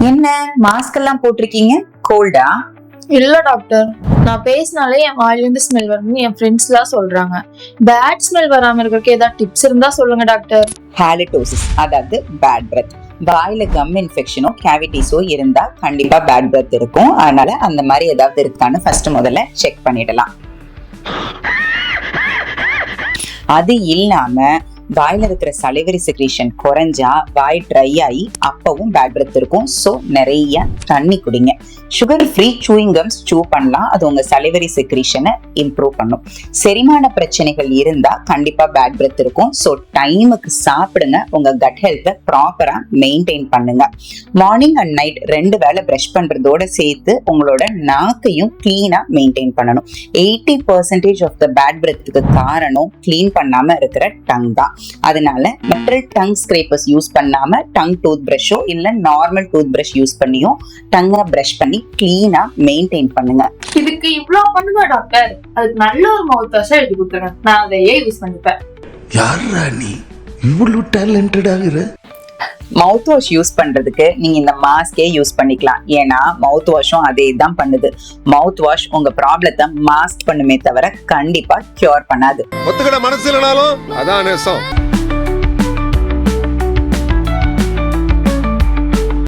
என்ன மாஸ்க் எல்லாம் போட்டிருக்கீங்க? கோல்டா? இல்ல டாக்டர், நான் பேசினாலே என் வாயிலிருந்து ஸ்மெல் வருதுன்னு என் ஃப்ரெண்ட்ஸ் எல்லாம் சொல்றாங்க. பேட் ஸ்மெல் வராம இருக்கிறதுக்கு ஏதாவது டிப்ஸ் இருந்தா சொல்லுங்க டாக்டர். ஹாலிடோசிஸ், அதாவது பேட் பிரெத். வாயில கம் இன்ஃபெக்ஷனோ கேவிட்டிஸோ இருந்தா கண்டிப்பா பேட் பிரெத் இருக்கும். அதனால அந்த மாதிரி ஏதாவது இருக்கான்னு ஃபர்ஸ்ட் முதல்ல செக் பண்ணிடலாம். அது இல்லாம வாயில இருக்கிற சலிவரி செக்ரீஷன் குறைஞ்சா வாய் ட்ரை ஆகி அப்பவும் பேட் பிரெத் இருக்கும். ஸோ நிறைய தண்ணி குடிங்க. சுகர் ஃப்ரீ சூயிங் கம்ஸ் சூ பண்ணலாம். அது உங்க சலிவரி செக்ரீஷனை இம்ப்ரூவ் பண்ணும். செரிமான பிரச்சனைகள் இருந்தா கண்டிப்பா பேட் பிரெத் இருக்கும். ஸோ டைமுக்கு சாப்பிடுங்க. உங்க கட் ஹெல்த்தை ப்ராப்பரா மெயின்டைன் பண்ணுங்க. மார்னிங் அண்ட் நைட் 2 வேளை பிரஷ் பண்றதோட சேர்த்து உங்களோட நாக்கையும் கிளீனா மெயின்டைன் பண்ணணும். 80% ஆஃப் த பேட் பிரெத்துக்கு காரணம் கிளீன் பண்ணாம இருக்கிற டங் தான். அதனால மெட்டல் டங் ஸ்கிரேப்பர்ஸ் யூஸ் பண்ணாம டங் டூத் பிரஷோ இல்ல நார்மல் டூத் பிரஷ் யூஸ் பண்ணியும் டங்கை பிரஷ் பண்ணி கிளீனா மெயின்டைன் பண்ணுங்க. இதுக்கு இவ்வளவு பண்ணுங்க டாக்டர். அதுக்கு நல்ல ஒரு மவுத் வாஷ் எழுதி கொடுத்துருங்க. நான் அதையே யூஸ் பண்ணிப்பேன். யாரா நீ இவ்வளவு டேலண்டட் ஆகுற? மவுத் வாஷ் யூஸ் பண்றதுக்கு நீங்க இந்த மாஸ்கே யூஸ் பண்ணிக்கலாம். ஏன்னா மவுத் வாஷும் அதே தான் பண்ணுது. மவுத் வாஷ் உங்க ப்ராப்ளத்தை மாஸ்க் பண்ணுமே தவிர கண்டிப்பா கியூர் பண்ணாது. ஒத்துக்கிட மனசு இல்லனாலும் அதான் நேசம்.